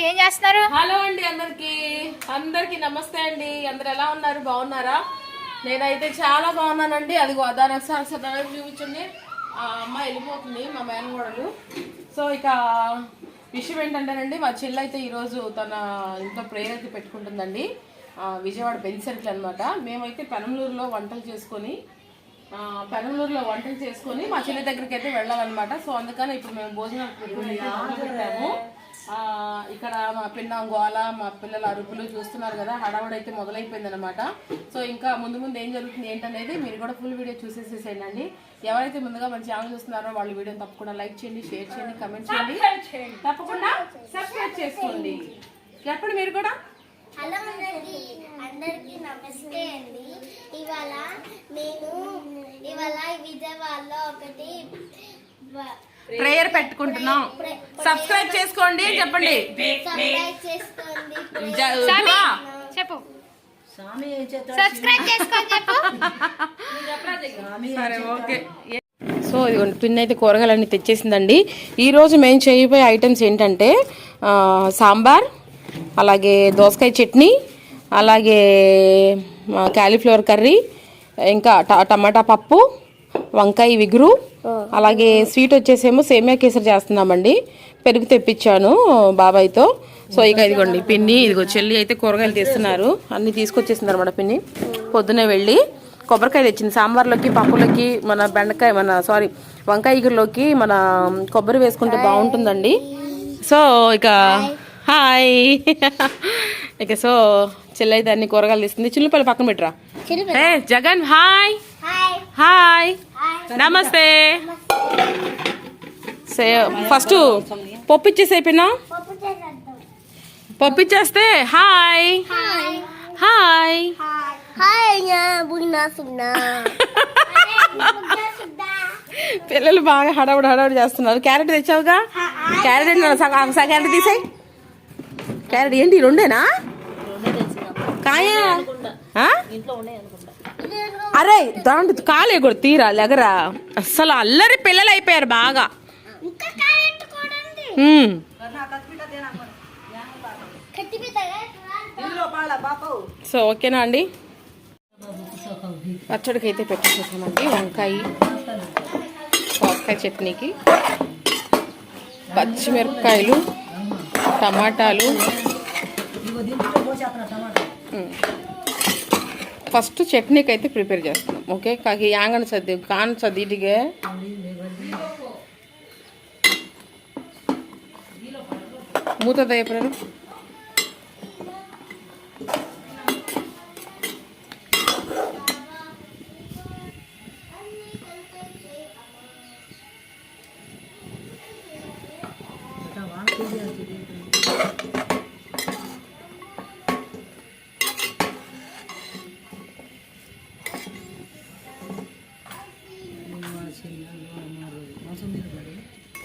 ఏం చేస్తున్నారు? హలో అండి, అందరికి నమస్తే అండి. అందరు ఎలా ఉన్నారు? బాగున్నారా? నేనైతే చాలా బాగున్నానండి. అదిగో అదాని చూపించండి. ఆ అమ్మాయి వెళ్ళిపోతుంది, మా మేనగోడలు. సో ఇక విషయం ఏంటంటేనండి, మా చెల్లి అయితే ఈరోజు తన ఇంట్లో ప్రేయర్ అయితే పెట్టుకుంటుందండి. విజయవాడ బెంచ్ సర్కిల్ అనమాట. మేమైతే పెనంలూరులో వంటలు చేసుకొని మా చెల్లి దగ్గరికి అయితే వెళ్ళాలన్నమాట. సో అందుకని ఇప్పుడు మేము భోజనాలు పెట్టాము. ఇక్కడ మా పిన్న గోల, మా పిల్లల అరుపులు చూస్తున్నారు కదా, హడావుడైతే మొదలైపోయింది అనమాట. సో ఇంకా ముందు ఏం జరుగుతుంది ఏంటనేది మీరు కూడా ఫుల్ వీడియో చూసేసేసేయండి. ఎవరైతే ముందుగా మన ఛానల్ చూస్తున్నారో వాళ్ళు వీడియోని తప్పకుండా లైక్ చేయండి, షేర్ చేయండి, కమెంట్ చేయండి, తప్పకుండా సబ్స్క్రైబ్ చేసుకోండి. చెప్పండి మీరు కూడా. హలో అందరికి నమస్తే అండి. ఇవాళ విజయవాడలో ఒకటి ప్రేయర్ పెట్టుకుంటున్నాం. సబ్స్క్రైబ్ చేసుకోండి చెప్పండి. చెప్పు. సబ్స్క్రైబ్ చేసుకోండి చెప్పు. సరే ఓకే. సో ఇదిగోండి, పిన్ అయితే కూరగాయలన్నీ తెచ్చేసిందండి. ఈరోజు మేము చేయబోయే ఐటమ్స్ ఏంటంటే సాంబార్, అలాగే దోసకాయ చట్నీ, అలాగే క్యాలీఫ్లవర్ కర్రీ, ఇంకా టమాటా పప్పు, వంకాయ విగురు, అలాగే స్వీట్ వచ్చేసేమో సేమియా కేసరి చేస్తున్నామండి. పెరుగు తెప్పించాను బాబాయ్తో. సో ఇక ఇదిగోండి పిన్ని, ఇదిగో చెల్లి అయితే కూరగాయలు తీస్తున్నారు. అన్నీ తీసుకొచ్చేసింది అనమాట పిన్ని. పొద్దునే వెళ్ళి కొబ్బరికాయ తెచ్చింది. సాంబార్లోకి, పప్పులకి, వంకాయ ఇగురులోకి మన కొబ్బరి వేసుకుంటే బాగుంటుందండి. సో ఇక హాయ్ ఇక సో చెల్లి అయితే అన్ని కూరగాయలు తీస్తుంది. చిల్లిపల్లి పక్కన పెట్టరా. జగన్ హాయ్ హాయ్ నమస్తే. ఫస్ట్ పప్పు ఇచ్చేసి అయిపోయినా, పప్పు ఇచ్చేస్తే హాయ్ హాయ్ పిల్లలు బాగా హడావుడి చేస్తున్నారు. క్యారెట్ తెచ్చావుగా, క్యారెట్ క్యారెట్ తీసాయి. క్యారెట్ ఏంటి రెండేనా? కాయ అరే దాంట్లో కాలే కూడా తీరా లెగరా. అస్సలు అల్లరి పిల్లలు అయిపోయారు బాగా. సో ఓకేనా అండి. పచ్చడికి అయితే పెట్టేసేసామండి. దోసకాయ చట్నీకి పచ్చిమిరపకాయలు, టమాటాలు. ఫస్ట్ చట్నీకి అయితే ప్రిపేర్ చేస్తున్నాం. ఓకే కాకి యాంగన సద్ది కాన్ సద్దీటిಗೆ మూత దయపడరు.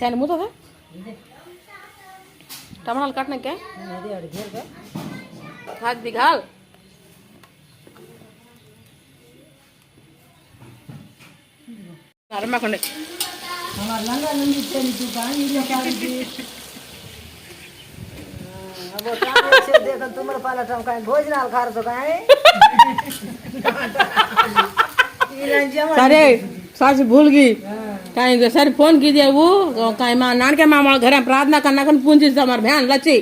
क्या मुँह था टमाटर काटने क्या हाथ दिखाल అరమకండి. సరే सास भूल गई कहीं सर फोन कीजिए वो कहीं माँ नान के मामा घर में प्रार्थना करना कर पूंजी हमारे बहन लच्छी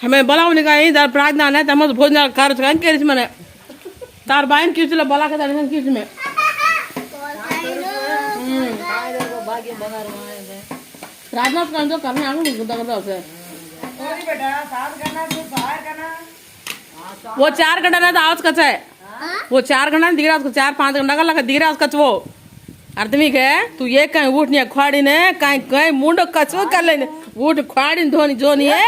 हमें बोलाओ नहीं कहीं इधर प्रार्थना नहीं तब भोजन कार्य कहीं किस मैंने तार बहन किस ले बोला के किस में प्रार्थना कर दो करने आऊँ उसे वो 4 घंटा ना तो आवाज कच्चा है. वो 4 घंटा दिख रहा उसको 4-5 घंटा का लगा दिख रहा उसका वो अर्धमी के तू ये कहीं उठ नहीं खाड़ी ने कहीं कहीं मुंडो कचो कर लेने उठ खाड़ी धोनी जोनी है.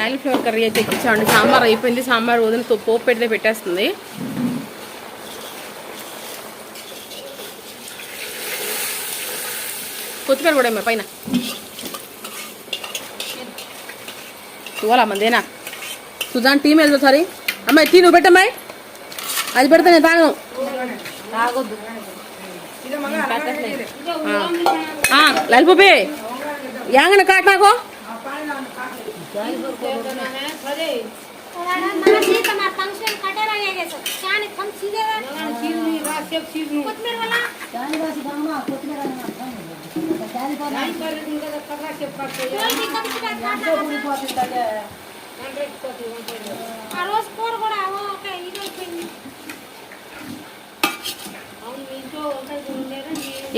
కాలీఫ్లవర్ కర్రీ అయితే ఎక్కించామండి. సాంబార్ అయిపోయింది. సాంబార్ వదిలి పోపు పెడితే పెట్టేస్తుంది. కొత్తిమీర కూడా ఏమో పైన చూడాలా మందేనా సుజాన్ టీ మీద సారీ అమ్మాయి టీ నువ్వు పెట్టమ్మాయి. అది పెడితే నేను తాగను. లలిపి యాంగన కాట్ నాకు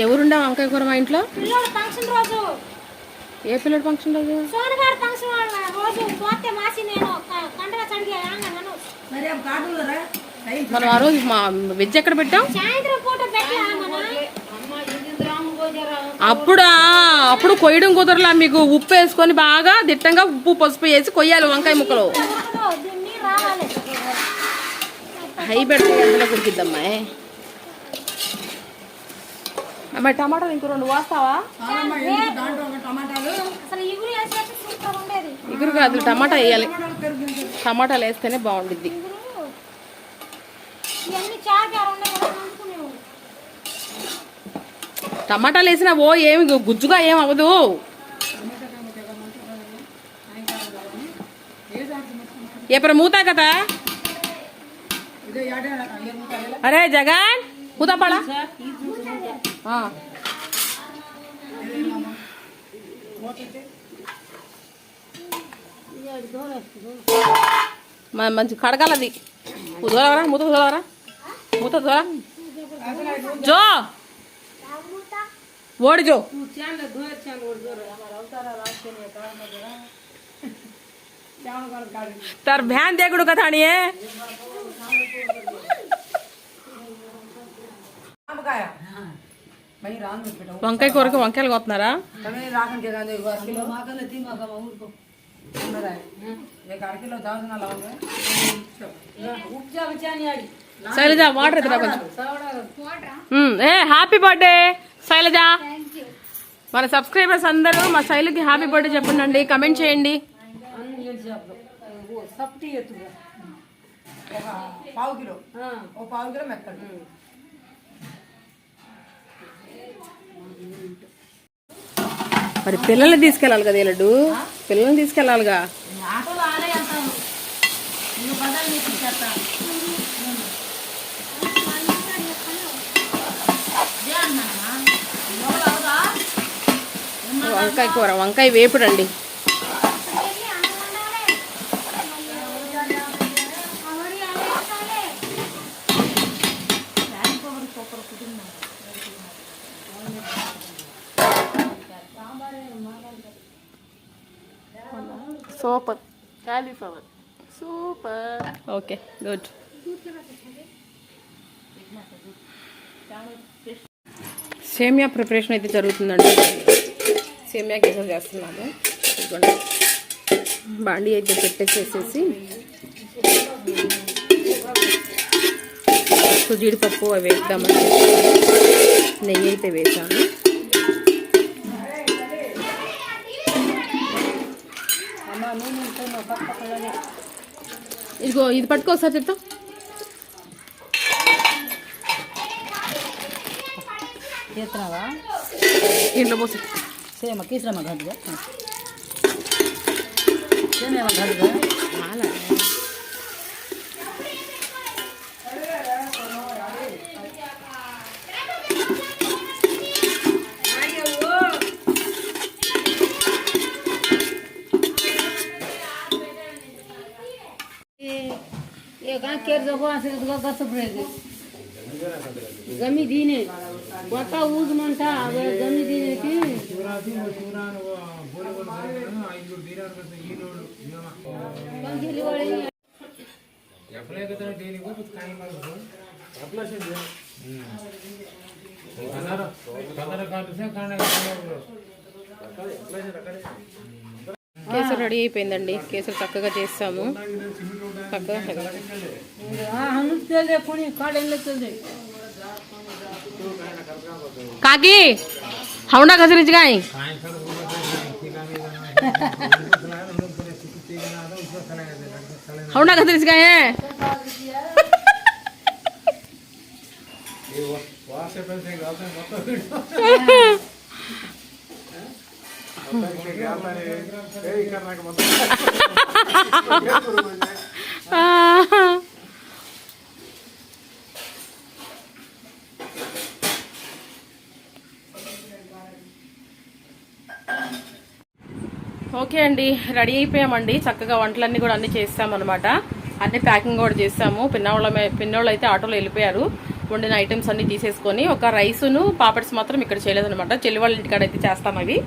ఎవరుండా వంకాయ కూర మా ఇంట్లో? ఏ పిల్లడు ఫంక్షన్ రోజు? మనం ఆ రోజు మా వెజ్ ఎక్కడ పెట్టాం? అప్పుడు కొయ్యడం కుదరలా. మీకు ఉప్పు వేసుకొని బాగా దిట్టంగా ఉప్పు పసుపు వేసి కొయ్యాలి వంకాయ ముక్కలు. హై పెడితే ఎందులో కుడికిద్దమ్మాయి. అమ్మాయి టమాటాలు ఇంకో 2 వాస్తావా? ఇగురు కాదు టమాటా వేయాలి. టమాటాలు వేస్తేనే బాగుండిద్ది. టమాటాలు వేసినా ఏమి గుజ్జుగా ఏం అవ్వదు. ఎప్పుడు మూతా కదా. అరే జగన్ మూతా పడా మంచి కడగాలది. దూరవరా మూత దూరవరా మూత దూర జో ఓడి జో तार ध्यान दे गुड़ कथा नहीं है. వంకాయ కూరకు వంకాయలు కోతున్నారా? శైలజ వాటర్ ఎదురా కొంచెం. Happy birthday Shailaja. మన సబ్స్క్రైబర్స్ అందరూ మా శైలుకి హ్యాపీ బర్త్డే చెప్పండి. కమెంట్ చేయండి. పావు కిలో మెత్తడు. మరి పిల్లల్ని తీసుకెళ్ళాలి కదా లడ్డు. పిల్లల్ని తీసుకెళ్ళాలిగా. వంకాయ కూర వంకాయ వేపుడు అండి. Super cauliflower super. Okay good. సేమియా ప్రిపరేషన్ అయితే జరుగుతుందండి. సేమియా కేసరి చేస్తున్నాము. బాండీ అయితే పెట్టేసేసి జీడిపప్పు అవి వేద్దామని నెయ్యి అయితే వేసాను. ఇదిగో ఇది పట్టుకో ఒకసారి చెప్తా. చేస్తున్నావా ఇంట్లో పోసి సేమ కీసరమ్మ గడ్డగా సేమ గడ్డగా गमी दीने बता ऊज मनता गमी दीने की కేసరి రెడీ అయిపోయిందండి. కేసరి చక్కగా చేస్తాము. చక్కగా కాకి హౌండా కసిరించి కాయ హౌండా కసిరించి కాయ ఓకే అండి, రెడీ అయిపోయామండి. చక్కగా వంటలన్నీ కూడా అన్ని చేస్తామన్నమాట. అన్ని ప్యాకింగ్ కూడా చేస్తాము. పిన్నోళ్ళు అయితే ఆటోలో వెళ్ళిపోయారు. వండిన ఐటమ్స్ అన్ని తీసేసుకొని ఒక రైసును పాపడ్స్ మాత్రం ఇక్కడ చేయలేదనమాట. చెల్లి వాళ్ళ ఇంటికాడ అయితే చేస్తాం. అవి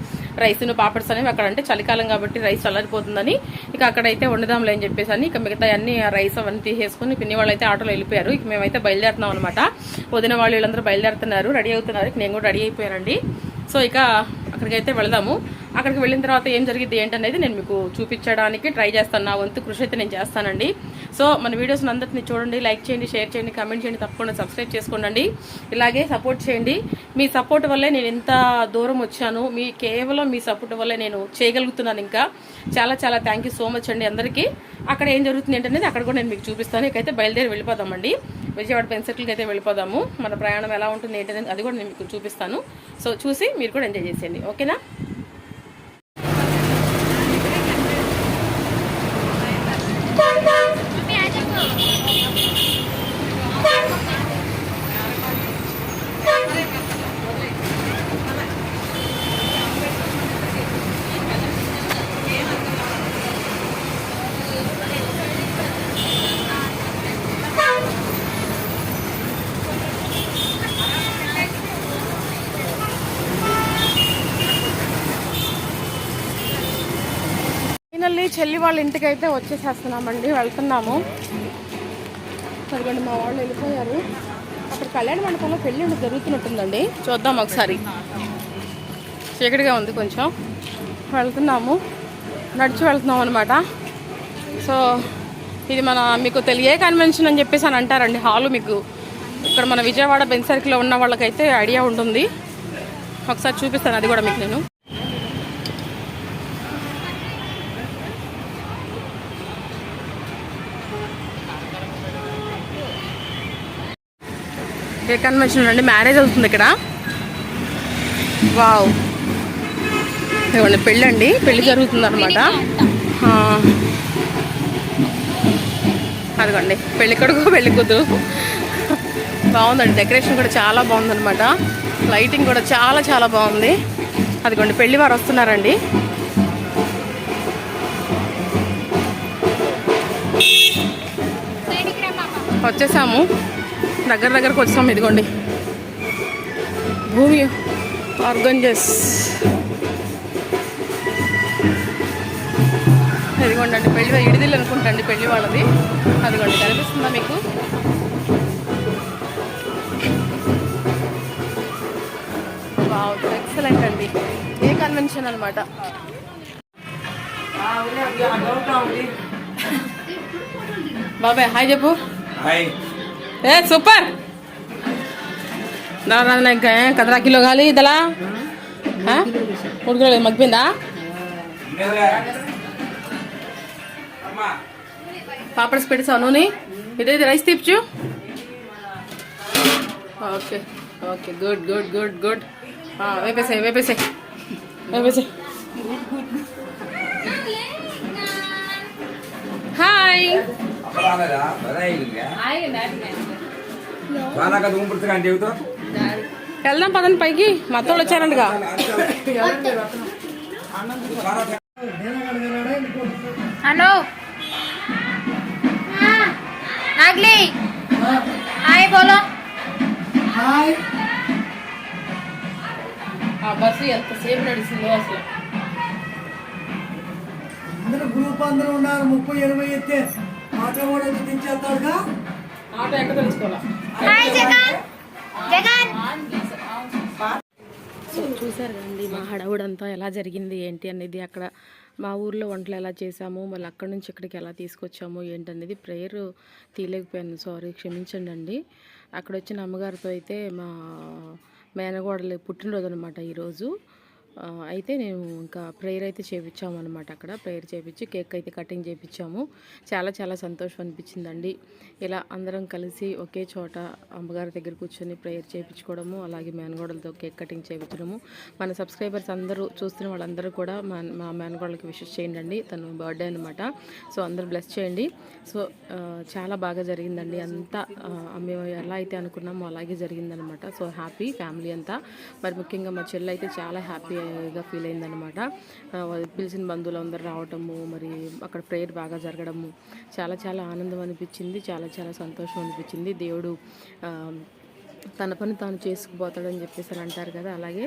రైసును పాపడ్స్ అనేవి అక్కడ అంటే చలికాలం కాబట్టి రైస్ చల్లారిపోతుందని ఇక అక్కడైతే వండుదాంలే అని చెప్పేసి అని ఇక మిగతా అన్ని రైస్ అవన్నీ తీసేసుకుని పిన్ని వాళ్ళు అయితే ఆటోలో వెళ్ళిపోయారు. ఇక మేమైతే బయలుదేరుతున్నాం అనమాట. వదిన వాళ్ళు వీళ్ళందరూ బయలుదేరుతున్నారు, రెడీ అవుతున్నారు. నేను కూడా రెడీ అయిపోయానండి. సో ఇక అక్కడికైతే వెళదాము. అక్కడికి వెళ్ళిన తర్వాత ఏం జరిగింది ఏంటనేది నేను మీకు చూపించడానికి ట్రై చేస్తాను. నా వంతు కృషి అయితే నేను చేస్తానండి. సో మన వీడియోస్ అందరినీ చూడండి, లైక్ చేయండి, షేర్ చేయండి, కామెంట్ చేయండి, తప్పకుండా సబ్స్క్రైబ్ చేసుకోండి. ఇలాగే సపోర్ట్ చేయండి. మీ సపోర్ట్ వల్లే నేను ఎంత దూరం వచ్చాను. కేవలం మీ సపోర్ట్ వల్లే నేను చేయగలుగుతున్నాను. ఇంకా చాలా చాలా థ్యాంక్ యూ సో మచ్ అండి అందరికీ. అక్కడ ఏం జరుగుతుంది ఏంటనేది అక్కడ కూడా నేను మీకు చూపిస్తాను. ఇకైతే బయలుదేరి వెళ్ళిపోదామండి. విజయవాడ పెన్ సర్కిల్కి అయితే వెళ్ళిపోదాము. మన ప్రయాణం ఎలా ఉంటుంది ఏంటనేది అది కూడా నేను మీకు చూపిస్తాను. సో చూసి మీరు కూడా ఎంజాయ్ చేసేయండి. ఓకేనా? ఫైనల్లీ చెల్లి వాళ్ళ ఇంటికి అయితే వచ్చేసేస్తున్నామండి. వెళ్తున్నాము. సరిగండి మా వాళ్ళు వెళ్ళిపోయారు. అక్కడ కళ్యాణ మండపంలో పెళ్ళి జరుగుతున్నట్టుందండి. చూద్దాం ఒకసారి. చీకటిగా ఉంది కొంచెం. వెళ్తున్నాము, నడిచి వెళ్తున్నాం అనమాట. సో ఇది మీకు తెలియ కన్వెన్షన్ అని చెప్పేసి అని అంటారండి. హాలు మీకు ఇక్కడ మన విజయవాడ బెన్ సర్కిల్లో ఉన్న వాళ్ళకైతే ఐడియా ఉంటుంది. ఒకసారి చూపిస్తాను అది కూడా మీకు నేను. ఏ కన్వెన్షన్ అండి, మ్యారేజ్ అవుతుంది ఇక్కడ. వావ్, ఇవ్వండి పెళ్ళి అండి, పెళ్ళి జరుగుతుంది అనమాట. అదిగోండి పెళ్ళి కొడుకు పెళ్ళి కూతురు. బాగుందండి, డెకరేషన్ కూడా చాలా బాగుందనమాట. లైటింగ్ కూడా చాలా చాలా బాగుంది. అదిగోండి పెళ్లి వారు వస్తున్నారండి. వచ్చేసాము, దగ్గరకు వచ్చాము. ఇదిగోండి భూమి ఆర్గంజెస్. ఇదిగోండి అండి పెళ్లి ఇడిదిల్లు అనుకుంటా అండి పెళ్లి వాళ్ళది. అదిగోండి కనిపిస్తుందా మీకు? వావ్, ఎక్సలెంట్ అండి. ఏ కన్వెన్షన్ అనమాట. బాబాయ్ హాయ్ చెప్పు. ఏ సూపర్. దాదా కదరా కిలో కాలి ఇదలా ఉడకలేదు, మగ్గిపోయిందా? పాపడ్స్ పెట్టేసావు నూనె. ఇదైతే రైస్ తీర్చు. Okay okay, good good good good. వేపేసాయి వేపేసాయి వేపేసాయి. హాయ్. వెళ్దాం పదండి పైకి. మా అత్తోళ్ళు వచ్చారంటగా. హలో నాగ్లీ హాయ్ బోలో. బస్సు ఎంతసేపు నడిచిందో అసలు. అందరూ గ్రూప్ అందరూ ఉన్నారు. 30-80 ఎత్తే ఆటో కూడా దించేస్తాడుగా. ఆటో ఎక్కడ తెలుసుకోవాలా? హాయ్ జగన్ జగన్. సో చూసారు కదండి మా హడావుడంతా ఎలా జరిగింది ఏంటి అనేది. అక్కడ మా ఊర్లో వంటలు ఎలా చేసాము, మళ్ళీ అక్కడి నుంచి ఇక్కడికి ఎలా తీసుకొచ్చాము ఏంటనేది ప్రేయర్ తీయలేకపోయాను, సారీ క్షమించండి అండి. అక్కడ వచ్చిన అమ్మగారితో అయితే మా మేనగోడలు పుట్టినరోజు అనమాట ఈరోజు. అయితే నేను ఇంకా ప్రేయర్ అయితే చేయించాము అనమాట. అక్కడ ప్రేయర్ చేయించి కేక్ అయితే కటింగ్ చేయించాము. చాలా చాలా సంతోషం అనిపించిందండి. ఇలా అందరం కలిసి ఒకే చోట అమ్మగారి దగ్గర కూర్చొని ప్రేయర్ చేయించుకోవడము, అలాగే మేనగోడలతో కేక్ కటింగ్ చేయించడము. మన సబ్స్క్రైబర్స్ అందరూ చూస్తున్న వాళ్ళందరూ కూడా మా మేనగోడలకి విషెస్ చేయండి. తను బర్త్డే అనమాట. సో అందరూ బ్లెస్ చేయండి. సో చాలా బాగా జరిగిందండి. అంతా మేము ఎలా అయితే అనుకున్నామో అలాగే జరిగిందనమాట. సో హ్యాపీ ఫ్యామిలీ అంతా. మరి ముఖ్యంగా మా చెల్లి అయితే చాలా హ్యాపీగా ఫీల్ అయిందనమాట. పిలిచిన బంధువులు అందరూ రావటము, మరి అక్కడ ప్రేయర్ బాగా జరగడము చాలా చాలా ఆనందం అనిపించింది. చాలా చాలా సంతోషం అనిపించింది. దేవుడు తన పని తాను చేసుకుపోతాడని చెప్పేసి అని అంటారు కదా, అలాగే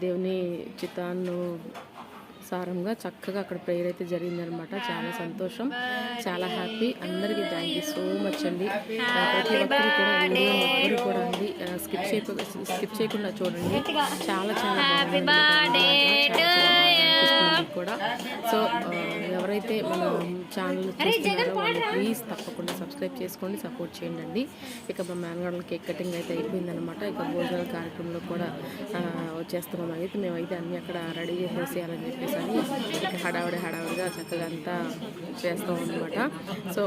దేవుని చిత్తానుసారంగా చక్కగా అక్కడ ప్రేయర్ అయితే జరిగిందనమాట. చాలా సంతోషం, చాలా హ్యాపీ. అందరికీ థ్యాంక్ యూ సో మచ్ అండి. ప్రతి ఒక్కరు కూడా వీడియో కూడా అండి స్కిప్ చేయకుండా చూడండి. చాలా చాలా కూడా. సో ఎవరైతే మన ఛానల్ చూస్తున్నారో వాళ్ళు ప్లీజ్ తప్పకుండా సబ్స్క్రైబ్ చేసుకోండి, సపోర్ట్ చేయండి. ఇక మా మేనగాళ్ళ కేక్ కటింగ్ అయితే అయిపోయిందనమాట. ఇక భోజనాల కార్యక్రమంలో కూడా వచ్చేస్తున్నాం. అయితే మేమైతే అన్నీ అక్కడ రెడీ చేసేసేయాలని చెప్పేసి అని ఇక హడావిడిగా చక్కగా అంతా చేస్తాం అనమాట. సో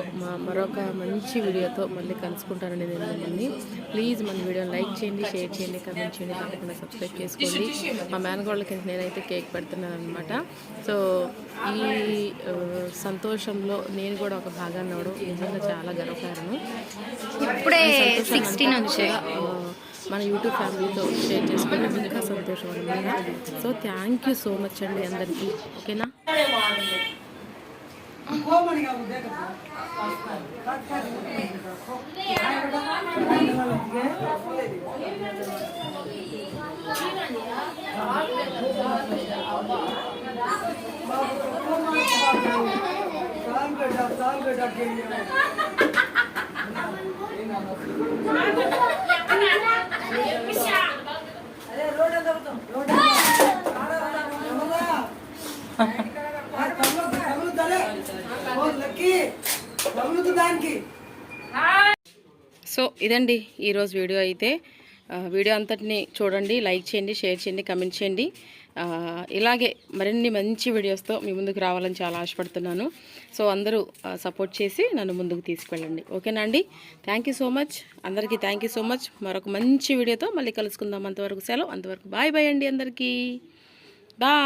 మరొక మంచి వీడియోతో మళ్ళీ కలుసుకుంటానని నేను మిమ్మల్ని. ప్లీజ్ మన వీడియోని లైక్ చేయండి, షేర్ చేయండి, కామెంట్ చేయండి, తప్పకుండా సబ్స్క్రైబ్ చేసుకోండి. మా మేనగోళ్ళకి నేనైతే కేక్ పెడుతున్నాను అనమాట. సో ఈ సంతోషంలో నేను కూడా ఒక భాగాన్ని అవ్వడం నిజంగా చాలా గర్వకారణం. ఇప్పుడే 16 వచ్చాయి. మన యూట్యూబ్ ఫ్యామిలీతో షేర్ చేసుకోవడం ఇంకా సంతోషం అనమాట. So thank you so much అండి అందరికీ. ఓకేనా? సో ఇదండి ఈరోజు వీడియో అయితే. వీడియో అంతటిని చూడండి, లైక్ చేయండి, షేర్ చేయండి, కమెంట్ చేయండి. ఇలాగే మరిన్ని మంచి వీడియోస్తో మీ ముందుకు రావాలని చాలా ఆశపడుతున్నాను. సో అందరూ సపోర్ట్ చేసి నన్ను ముందుకు తీసుకెళ్ళండి. ఓకేనా అండి? థ్యాంక్ యూ సో మచ్ అందరికీ. Thank you so much. మరొక మంచి వీడియోతో మళ్ళీ కలుసుకుందాం. అంతవరకు సెలవు. అంతవరకు బాయ్ బాయ్ అండి అందరికీ. బాయ్.